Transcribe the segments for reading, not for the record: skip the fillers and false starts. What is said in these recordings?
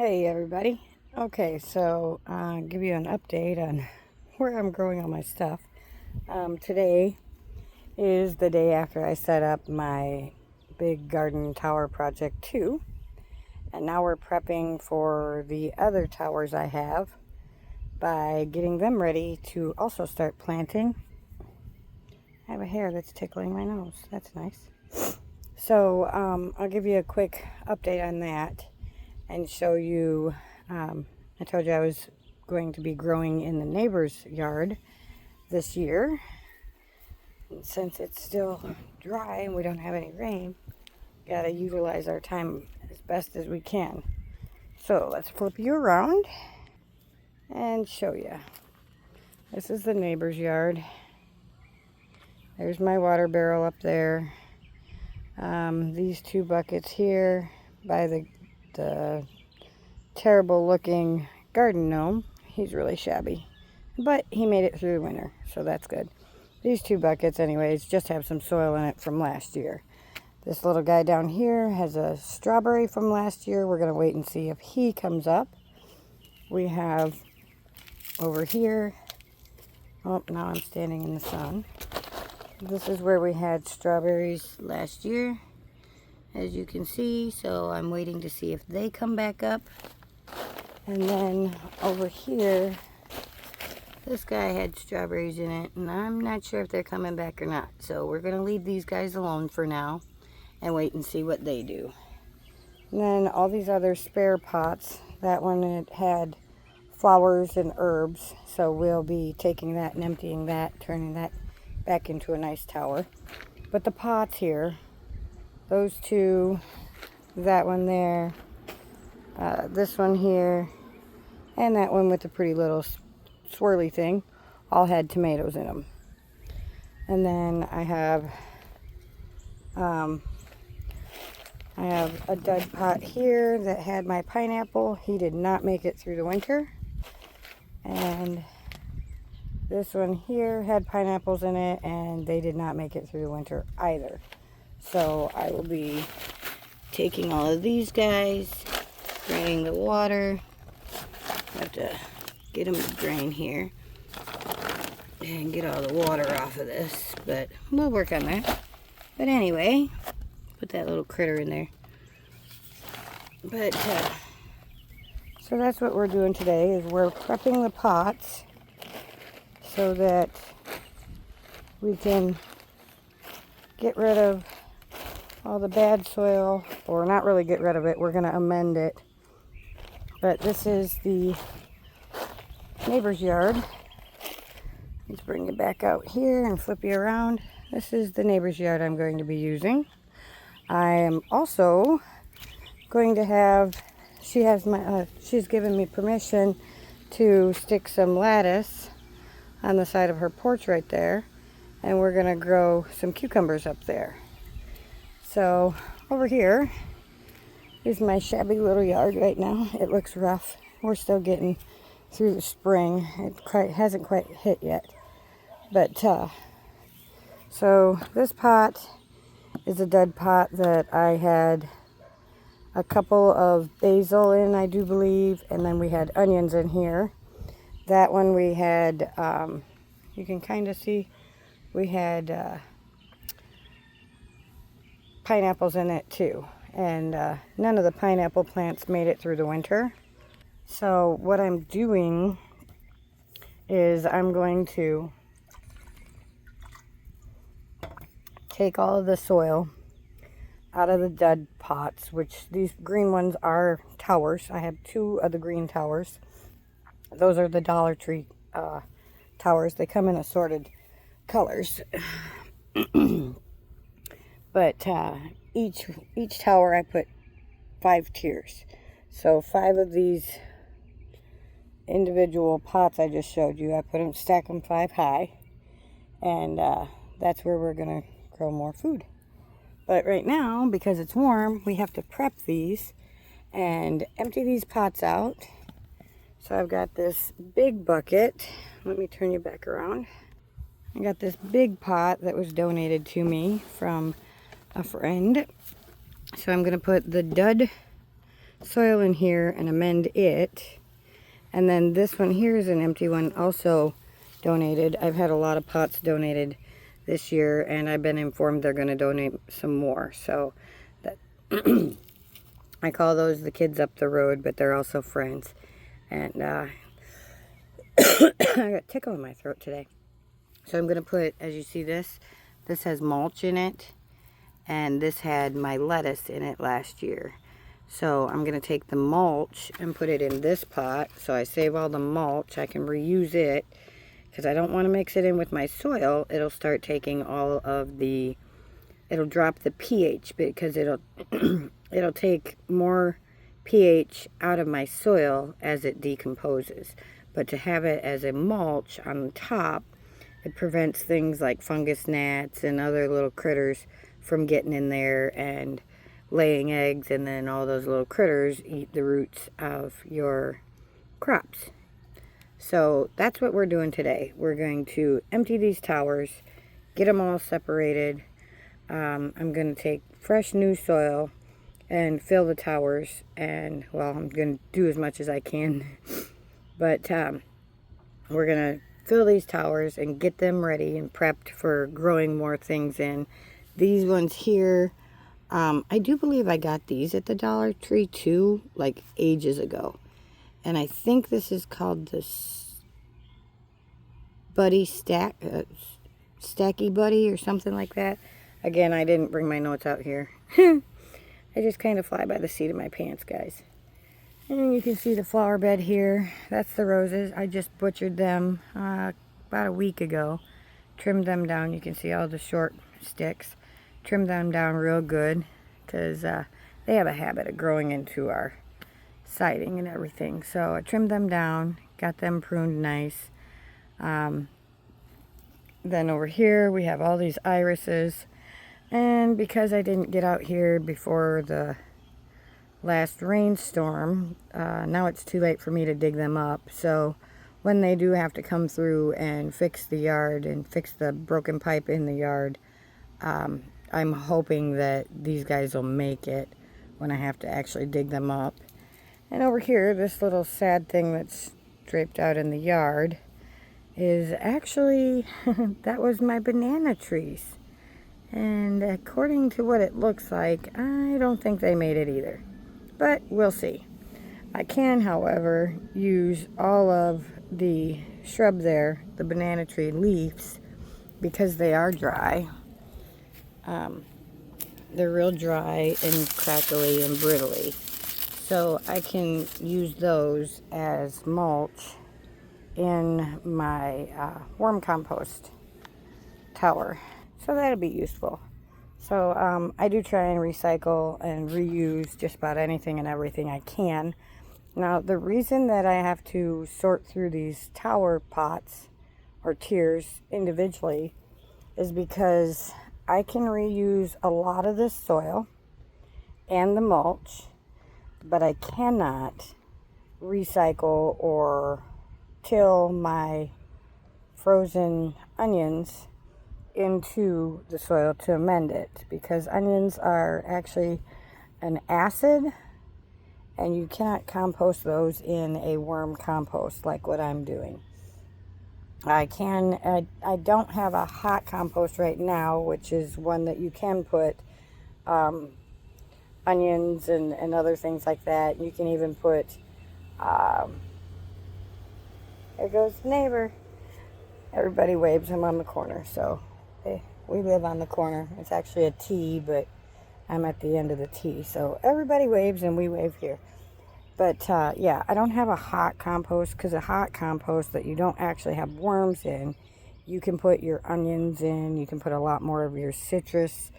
Hey everybody. Okay, so give you an update on where I'm growing all my stuff. Today is the day after I set up my big garden tower project 2, and now we're prepping for the other towers I have by getting them ready to also start planting. I have a hair that's tickling my nose. That's nice. So I'll give you a quick update on that and show you. I told you I was going to be growing in the neighbor's yard this year. And since it's still dry and we don't have any rain, gotta utilize our time as best as we can. So let's flip you around and show you. This is the neighbor's yard. There's my water barrel up there. These two buckets here by the terrible looking garden gnome. He's really shabby, but he made it through the winter, so that's good. These two buckets anyways just have some soil in it from last year. This little guy down here has a strawberry from last year. We're going to wait and see if he comes up. We have over here, oh, now I'm standing in the sun. This is where we had strawberries last year, as you can see, so I'm waiting to see if they come back up. And then over here, this guy had strawberries in it, and I'm not sure if they're coming back or not. So we're going to leave these guys alone for now and wait and see what they do. And then all these other spare pots, that one it had flowers and herbs, so we'll be taking that and emptying that, turning that back into a nice tower. But the pots here, those two, that one there, this one here, and that one with the pretty little swirly thing, all had tomatoes in them. And then I have a dud pot here that had my pineapple. He did not make it through the winter. And this one here had pineapples in it, and they did not make it through the winter either. So I will be taking all of these guys, draining the water. I have to get them to drain here and get all the water off of this, but we'll work on that. But anyway, put that little critter in there. But so that's what we're doing today, is we're prepping the pots so that we can get rid of all the bad soil, or not really get rid of it, we're going to amend it. But this is the neighbor's yard. Let's bring you back out here and flip you around. This is the neighbor's yard I'm going to be using. I am also going to have, she's given me permission to stick some lattice on the side of her porch right there, and we're going to grow some cucumbers up there. So over here is my shabby little yard right now. It looks rough. We're still getting through the spring. It hasn't quite hit yet. But so this pot is a dud pot that I had a couple of basil in, I do believe, and then we had onions in here. That one we had, you can kind of see, we had pineapples in it too. And none of the pineapple plants made it through the winter. So what I'm doing is I'm going to take all of the soil out of the dud pots, which these green ones are towers. I have 2 of the green towers. Those are the Dollar Tree towers. They come in assorted colors. But each tower I put 5 tiers. So 5 of these individual pots I just showed you, I put them, stack them 5 high, and that's where we're gonna grow more food. But right now, because it's warm, we have to prep these and empty these pots out. So I've got this big bucket. Let me turn you back around. I got this big pot that was donated to me from a friend. So I'm going to put the dud soil in here and amend it. And then this one here is an empty one, also donated. I've had a lot of pots donated this year, and I've been informed they're going to donate some more. So that I call those the kids up the road, but they're also friends. And I got a tickle in my throat today. So I'm going to put, as you see this has mulch in it, and this had my lettuce in it last year. So I'm going to take the mulch and put it in this pot, so I save all the mulch. I can reuse it, because I don't want to mix it in with my soil. It'll start taking all of the, it'll drop the pH, because it'll it'll take more pH out of my soil as it decomposes. But to have it as a mulch on the top, it prevents things like fungus gnats and other little critters from getting in there and laying eggs, and then all those little critters eat the roots of your crops. So that's what we're doing today. We're going to empty these towers, get them all separated. I'm going to take fresh new soil and fill the towers, and well, I'm going to do as much as I can, but we're going to fill these towers and get them ready and prepped for growing more things in. These ones here, I do believe I got these at the Dollar Tree too, like ages ago. And I think this is called the Stacky Buddy or something like that. Again, I didn't bring my notes out here. I just kind of fly by the seat of my pants, guys. And you can see the flower bed here. That's the roses. I just butchered them about a week ago. Trimmed them down. You can see all the short sticks. Trimmed them down real good, because they have a habit of growing into our siding and everything. So I trimmed them down, got them pruned nice. Then over here we have all these irises, and because I didn't get out here before the last rainstorm, now it's too late for me to dig them up. So when they do have to come through and fix the yard and fix the broken pipe in the yard, I'm hoping that these guys will make it when I have to actually dig them up. And over here, this little sad thing that's draped out in the yard is actually, that was my banana trees. And according to what it looks like, I don't think they made it either. But we'll see. I can, however, use all of the shrub there, the banana tree leaves, because they are dry. They're real dry and crackly and brittly. So I can use those as mulch in my worm compost tower. So that'll be useful. So I do try and recycle and reuse just about anything and everything I can. Now the reason that I have to sort through these tower pots or tiers individually is because I can reuse a lot of this soil and the mulch, but I cannot recycle or till my frozen onions into the soil to amend it, because onions are actually an acid, and you cannot compost those in a worm compost like what I'm doing. I don't have a hot compost right now, which is one that you can put onions and other things like that. You can even put, there goes the neighbor. Everybody waves. I'm on the corner, so we live on the corner. It's actually a T, but I'm at the end of the T. So everybody waves and we wave here. But yeah, I don't have a hot compost, because a hot compost that you don't actually have worms in, you can put your onions in, you can put a lot more of your citrus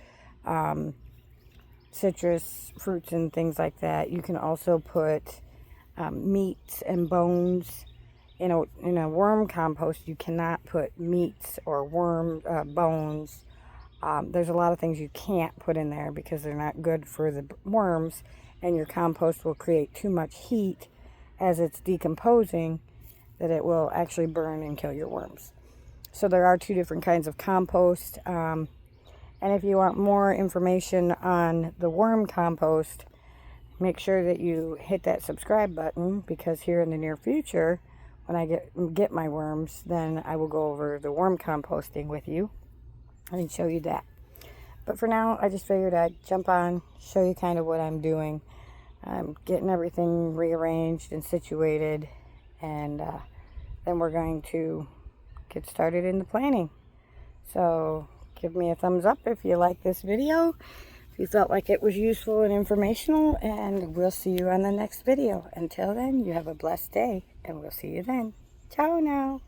fruits and things like that. You can also put meats and bones. In a worm compost, you cannot put meats or worm bones. There's a lot of things you can't put in there because they're not good for the worms, and your compost will create too much heat as it's decomposing that it will actually burn and kill your worms. So there are two different kinds of compost. And if you want more information on the worm compost, make sure that you hit that subscribe button, because here in the near future, when I get my worms, then I will go over the worm composting with you and show you that. But for now, I just figured I'd jump on, show you kind of what I'm doing. I'm getting everything rearranged and situated, and then we're going to get started in the planning. So give me a thumbs up if you like this video, if you felt like it was useful and informational, and we'll see you on the next video. Until then, you have a blessed day, and we'll see you then. Ciao now.